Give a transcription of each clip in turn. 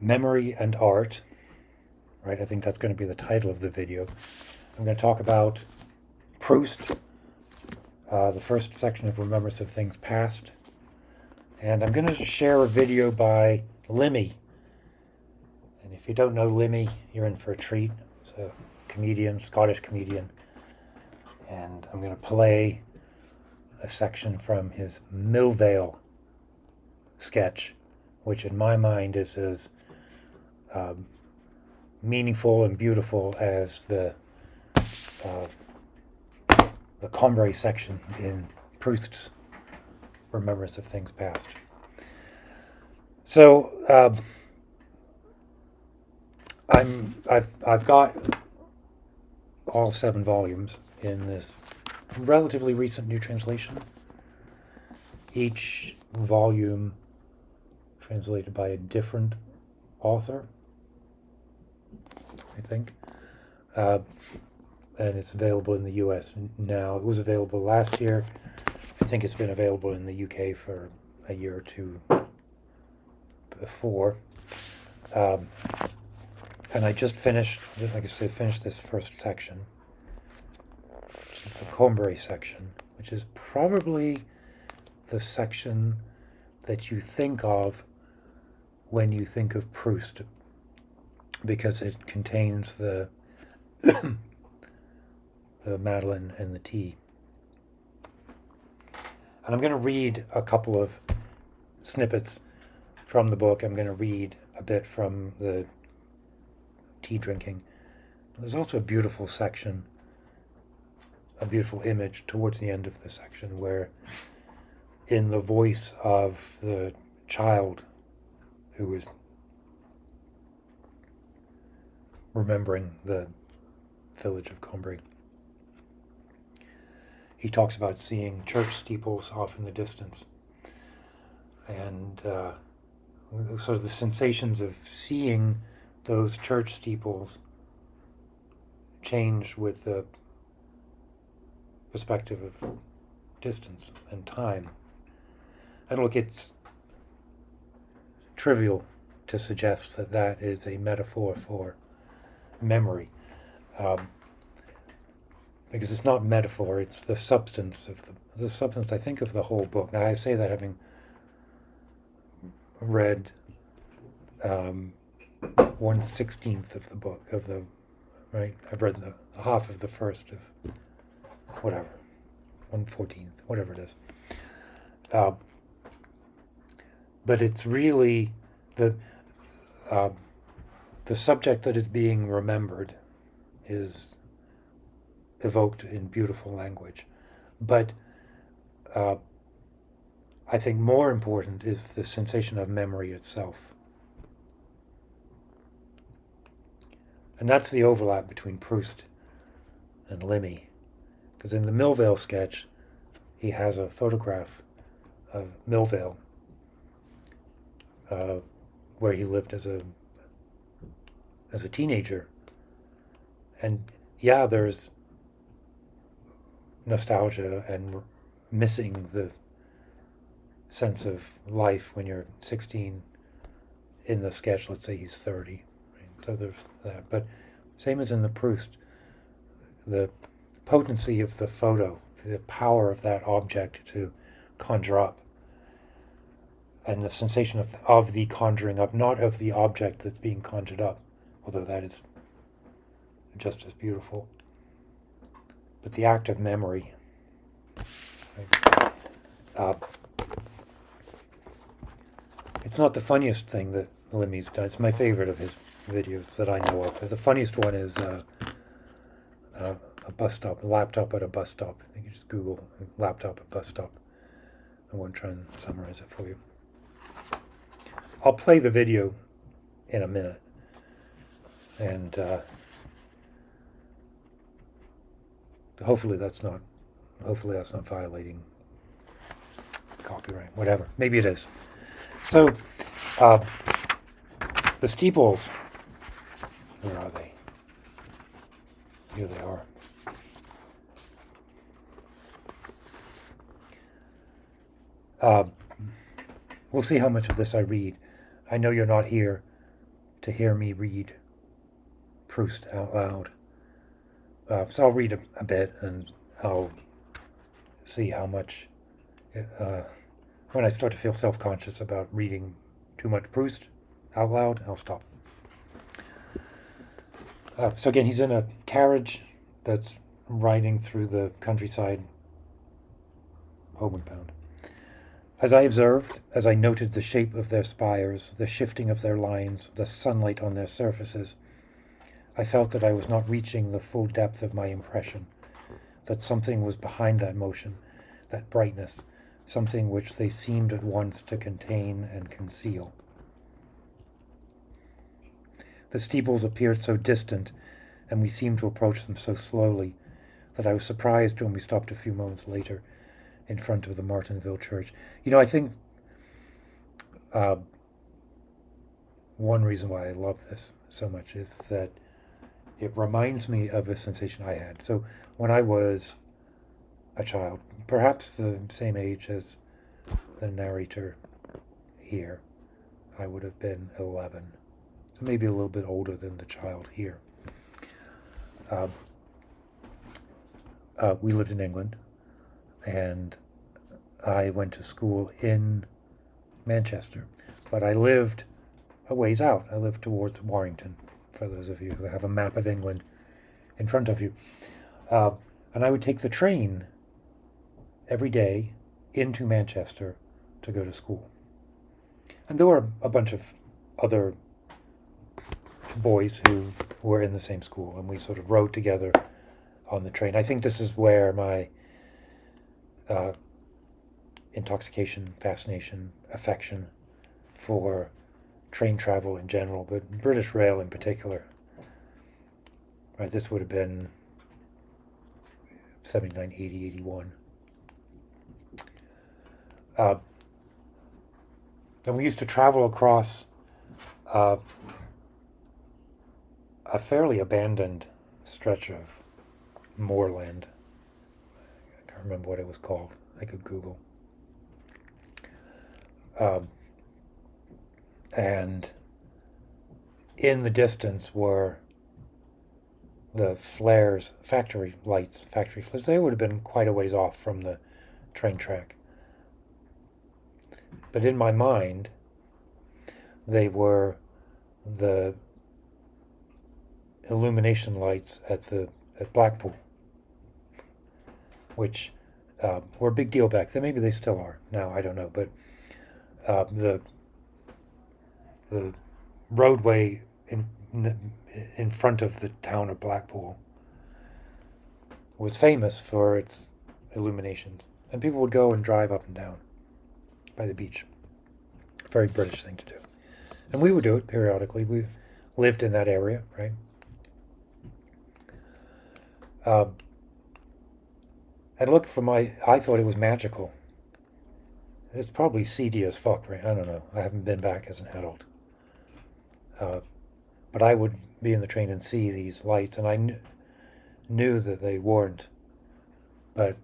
Memory and Art, right? I think that's going to be the title of the video. I'm going to talk about Proust, the first section of Remembrance of Things Past, and I'm going to share a video by Limmy. And if you don't know Limmy, you're in for a treat. He's a comedian, Scottish comedian, and I'm going to play a section from his Millvale sketch, which in my mind is as meaningful and beautiful as the Combray section in Proust's Remembrance of Things Past. So I've got all 7 volumes in this relatively recent new translation. Each volume translated by a different author, I think. And it's available in the US now. It was available last year. I think it's been available in the UK for a year or two before. And I just finished, like I said, finished this first section, which is the Combray section, which is probably the section that you think of when you think of Proust, because it contains the the Madeleine and the tea. And I'm going to read a couple of snippets from the book. I'm going to read a bit from the tea drinking. There's also a beautiful section, a beautiful image towards the end of the section where, in the voice of the child who is remembering the village of Combray, he talks about seeing church steeples off in the distance, and sort of the sensations of seeing those church steeples change with the perspective of distance and time. And look, it's trivial to suggest that that is a metaphor for memory, because it's not metaphor, it's the substance of the substance, I think, of the whole book. Now, I say that having read 1/16 of the book, right? I've read the half of the first of whatever, 1/14, whatever it is. But it's really the subject that is being remembered is evoked in beautiful language. But I think more important is the sensation of memory itself. And that's the overlap between Proust and Limmy. Because in the Millvale sketch, he has a photograph of Millvale, where he lived as a teenager. And yeah, there's nostalgia and missing the sense of life when you're 16. In the sketch, let's say he's 30. Right? So there's that. But same as in the Proust, the potency of the photo, the power of that object to conjure up, and the sensation of the conjuring up, not of the object that's being conjured up, although that is just as beautiful. But the act of memory. Right? It's not the funniest thing that Limmy's done. It's my favorite of his videos that I know of. The funniest one is a bus stop, a laptop at a bus stop. I think you just Google laptop at bus stop. I won't try and summarize it for you. I'll play the video in a minute, and hopefully that's not violating copyright, whatever. Maybe it is. So, the steeples, where are they? Here they are. We'll see how much of this I read. I know you're not here to hear me read Proust out loud. So I'll read a bit, and I'll see how much, when I start to feel self-conscious about reading too much Proust out loud, I'll stop. So again, he's in a carriage that's riding through the countryside, homeward bound. As I observed, as I noted the shape of their spires, the shifting of their lines, the sunlight on their surfaces, I felt that I was not reaching the full depth of my impression, that something was behind that motion, that brightness, something which they seemed at once to contain and conceal. The steeples appeared so distant, and we seemed to approach them so slowly, that I was surprised when we stopped a few moments later in front of the Martinville church. I think one reason why I love this so much is that it reminds me of a sensation I had. So when I was a child, perhaps the same age as the narrator here, I would have been 11. So maybe a little bit older than the child here. We lived in England, and I went to school in Manchester, but I lived a ways out. I lived towards Warrington, for those of you who have a map of England in front of you. And I would take the train every day into Manchester to go to school. And there were a bunch of other boys who were in the same school, and we sort of rode together on the train. I think this is where my intoxication, fascination, affection for train travel in general, but British Rail in particular. Right, this would have been 79, 80, 81. And we used to travel across a fairly abandoned stretch of moorland. I can't remember what it was called. I could Google. And in the distance were the flares, factory lights, factory flares. They would have been quite a ways off from the train track. But in my mind, they were the illumination lights at Blackpool, which were a big deal back then. Maybe they still are now. I don't know. But the roadway in front of the town of Blackpool was famous for its illuminations, and people would go and drive up and down by the beach. Very British thing to do. And we would do it periodically. We lived in that area, right? And look, I thought it was magical. It's probably seedy as fuck, right? I don't know. I haven't been back as an adult. But I would be in the train and see these lights, and I knew that they weren't. But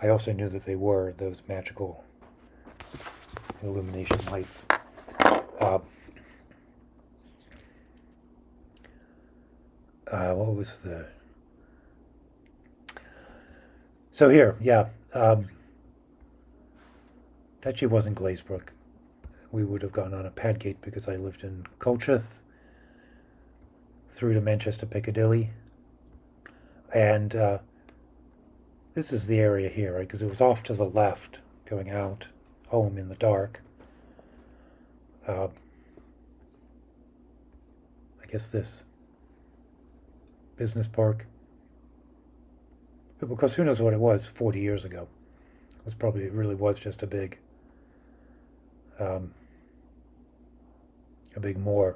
I also knew that they were those magical illumination lights. What was the... So here, yeah. Actually, wasn't Glazebrook. We would have gone on a Padgate because I lived in Colchester, through to Manchester Piccadilly. And this is the area here, right? Because it was off to the left, going out home in the dark. I guess this business park. Because who knows what it was 40 years ago. It really was just a big moor.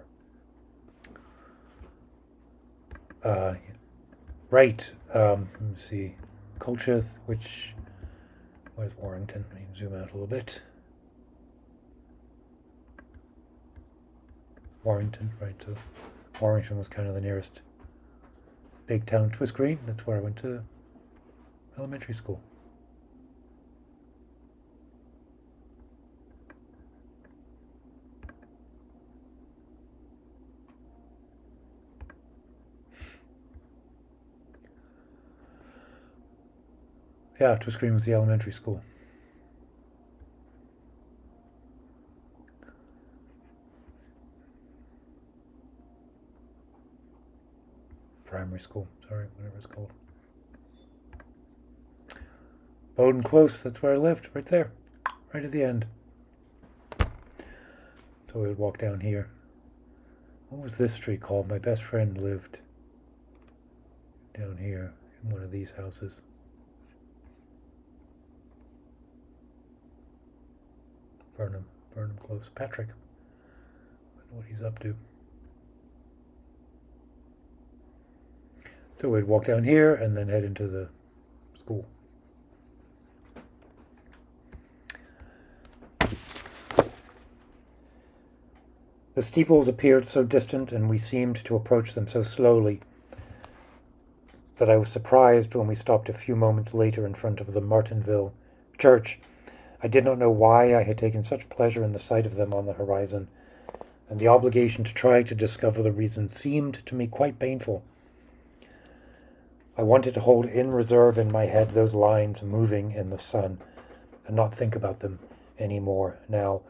Right. Let me see. Colchester, where's Warrington? Let me zoom out a little bit. Warrington, right. So Warrington was kind of the nearest big town to Twist Green. That's where I went to elementary school. Yeah, Twiss Green was the elementary school. Primary school, sorry, whatever it's called. Bowden Close, that's where I lived, right there, right at the end. So we would walk down here. What was this street called? My best friend lived down here in one of these houses. Burnham Close. Patrick. I don't know what he's up to. So we'd walk down here and then head into the school. The steeples appeared so distant, and we seemed to approach them so slowly, that I was surprised when we stopped a few moments later in front of the Martinville church. I did not know why I had taken such pleasure in the sight of them on the horizon, and the obligation to try to discover the reason seemed to me quite painful. I wanted to hold in reserve in my head those lines moving in the sun, and not think about them any more now,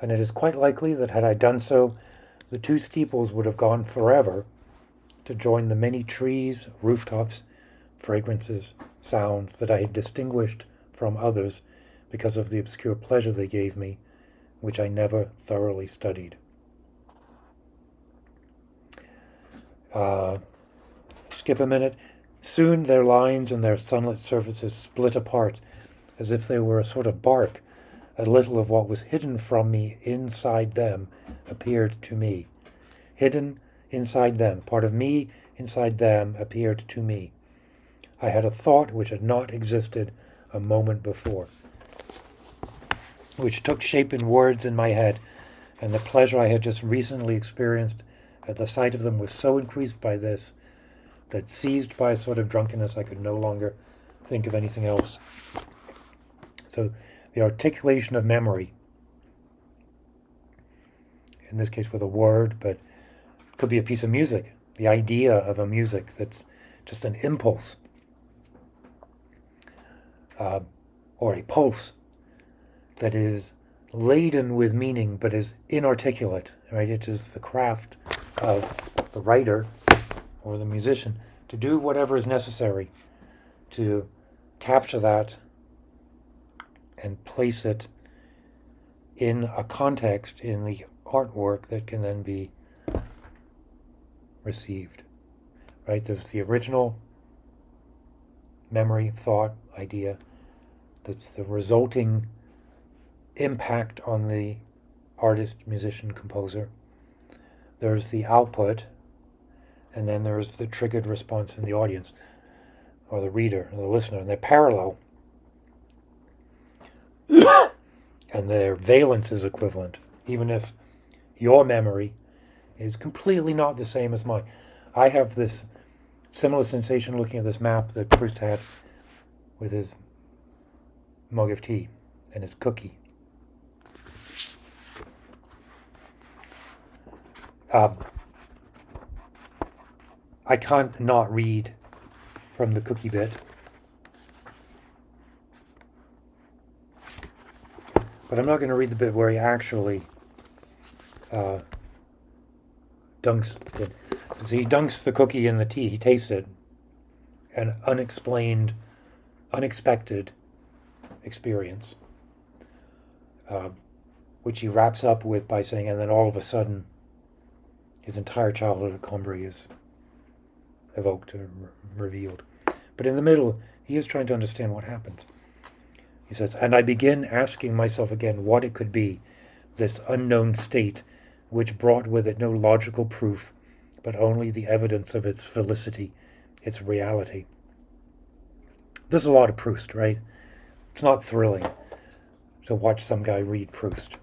and it is quite likely that had I done so, the two steeples would have gone forever to join the many trees, rooftops, fragrances, sounds that I had distinguished from others because of the obscure pleasure they gave me, which I never thoroughly studied. Skip a minute. Soon their lines and their sunlit surfaces split apart, as if they were a sort of bark. A little of what was hidden from me inside them appeared to me. Hidden inside them, part of me inside them appeared to me. I had a thought which had not existed a moment before, which took shape in words in my head, and the pleasure I had just recently experienced at the sight of them was so increased by this that, seized by a sort of drunkenness, I could no longer think of anything else. So the articulation of memory, in this case with a word, but it could be a piece of music, the idea of a music that's just an impulse, or a pulse that is laden with meaning but is inarticulate, right? It is the craft of the writer or the musician to do whatever is necessary to capture that and place it in a context in the artwork that can then be received, right? There's the original memory, thought, idea, that's the resulting impact on the artist, musician, composer. There's the output, and then there's the triggered response in the audience, or the reader, or the listener, and they're parallel. And their valence is equivalent, even if your memory is completely not the same as mine. I have this similar sensation looking at this map that Proust had with his mug of tea and his cookie. I can't not read from the cookie bit. But I'm not going to read the bit where he actually dunks it. So he dunks the cookie in the tea. He tastes it. An unexpected experience, which he wraps up with by saying, and then all of a sudden, his entire childhood at Combray is evoked or revealed. But in the middle, he is trying to understand what happens. He says, and I begin asking myself again what it could be, this unknown state which brought with it no logical proof, but only the evidence of its felicity, its reality. There's a lot of Proust, right? It's not thrilling to watch some guy read Proust,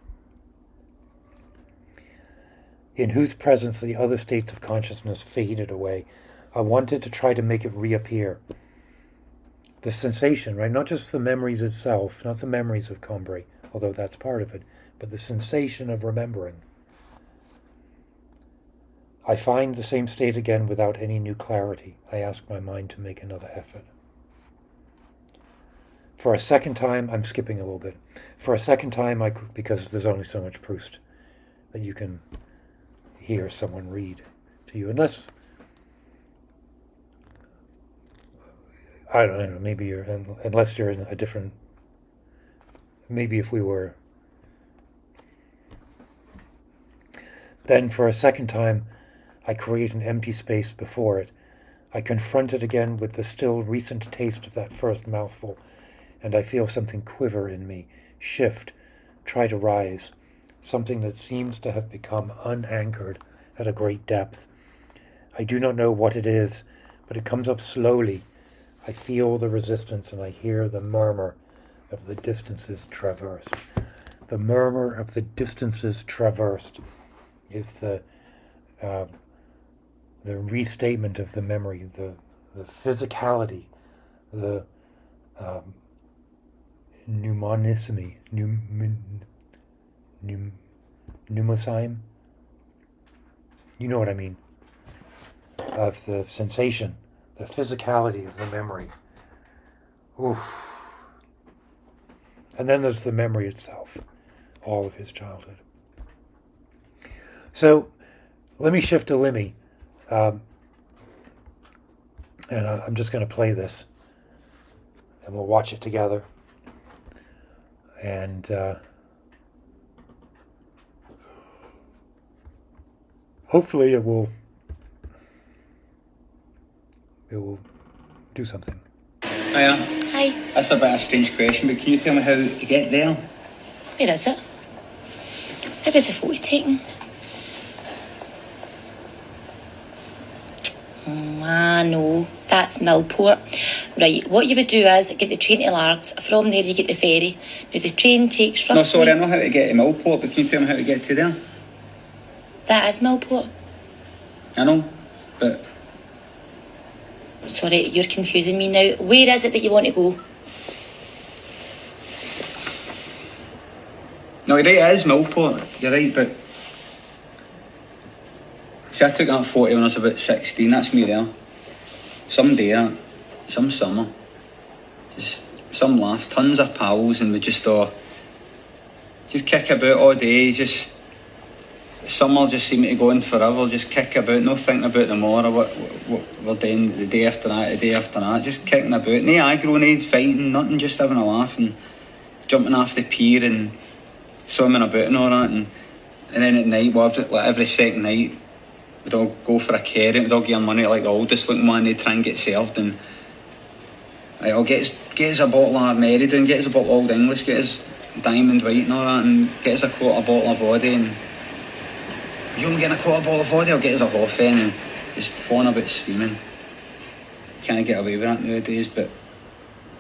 in whose presence the other states of consciousness faded away. I wanted to try to make it reappear. The sensation, right? Not just the memories itself, not the memories of Combray, although that's part of it, but the sensation of remembering. I find the same state again without any new clarity. I ask my mind to make another effort. For a second time, I'm skipping a little bit. For a second time, because there's only so much Proust that you can hear someone read to you, unless I don't know. Maybe unless you're in a different. Maybe if we were. Then, for a second time, I create an empty space before it. I confront it again with the still recent taste of that first mouthful, and I feel something quiver in me, shift, try to rise, something that seems to have become unanchored at a great depth. I do not know what it is, but it comes up slowly. I feel the resistance, and I hear the murmur of the distances traversed. The murmur of the distances traversed is the restatement of the memory, the physicality, the mnemonismy, mnemosyme. You know what I mean? Of the sensation, the physicality of the memory. Oof. And then there's the memory itself, all of his childhood. So let me shift to Limmy. And I'm just going to play this, and we'll watch it together. And hopefully it will do something. Hiya. Hi. That's a bit of a strange question, but can you tell me how to get there? Where is it? Where was the photo taken? No, that's Millport. Right, what you would do is get the train to Largs. From there you get the ferry. Now the train takes roughly... No, sorry, I know how to get to Millport, but can you tell me how to get to there? That is Millport. I know, but... Sorry, you're confusing me now. Where is it that you want to go? No, you're right, it is Millport. You're right, but... See, I took that 40 when I was about 16, that's me there. Some day, some summer. Just some laugh, tons of pals, and we just kick about all day, just... Summer just seemed to go on forever, just kick about, no thinking about tomorrow, what we're doing the day after that, just kicking about. No aggro, no fighting, nothing, just having a laugh and jumping off the pier and swimming about and all that. And then at night, well, like every second night, we'd all go for a carrot, we'd all give money to like the oldest looking one, they'd try and get served. And I'll get us a bottle of Meriden, get us a bottle of Old English, get us Diamond White and all that, and get us a quarter bottle of vodka. And you only getting a quarter bottle of vodka, I'll get us a Hoffen and just phone about steaming. Can't get away with that nowadays, but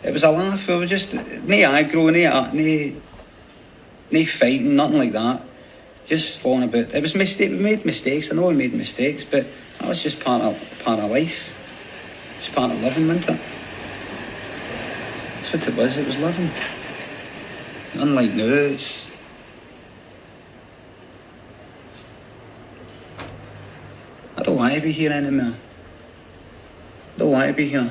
it was a laugh. We were just no aggro, no fighting, nothing like that. Just falling about. It was mistake. We made mistakes. I know we made mistakes, but that was just part of life. It's part of living, wasn't it? That's what it was. It was living. Unlike now, it's... I don't want to be here anymore. I don't want to be here.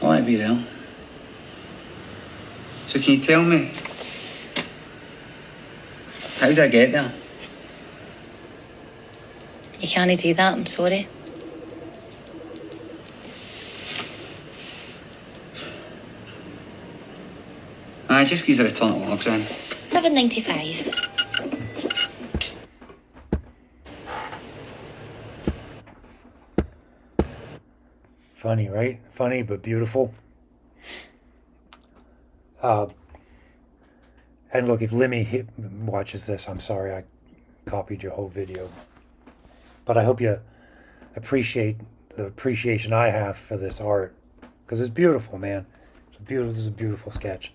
I want to be there. So can you tell me, how did I get there? You can't do that, I'm sorry. Just give us a return at logs then. $7.95. Funny, right? Funny, but beautiful. And look, if Limmy watches this, I'm sorry I copied your whole video. But I hope you appreciate the appreciation I have for this art. Because it's beautiful, man. This is a beautiful sketch.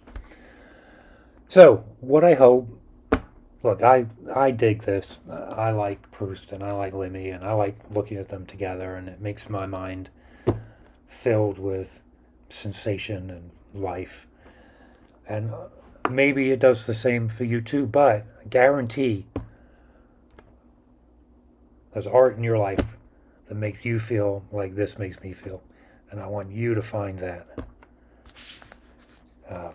So, what I hope... Look, I dig this. I like Proust and I like Limmy and I like looking at them together, and it makes my mind filled with sensation and life. And maybe it does the same for you too, but I guarantee there's art in your life that makes you feel like this makes me feel. And I want you to find that. And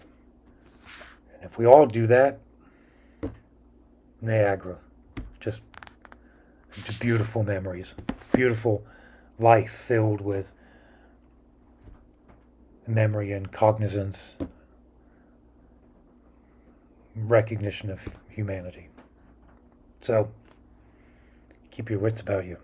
if we all do that, Niagara, just beautiful memories, beautiful life filled with memory and cognizance, recognition of humanity. So, keep your wits about you.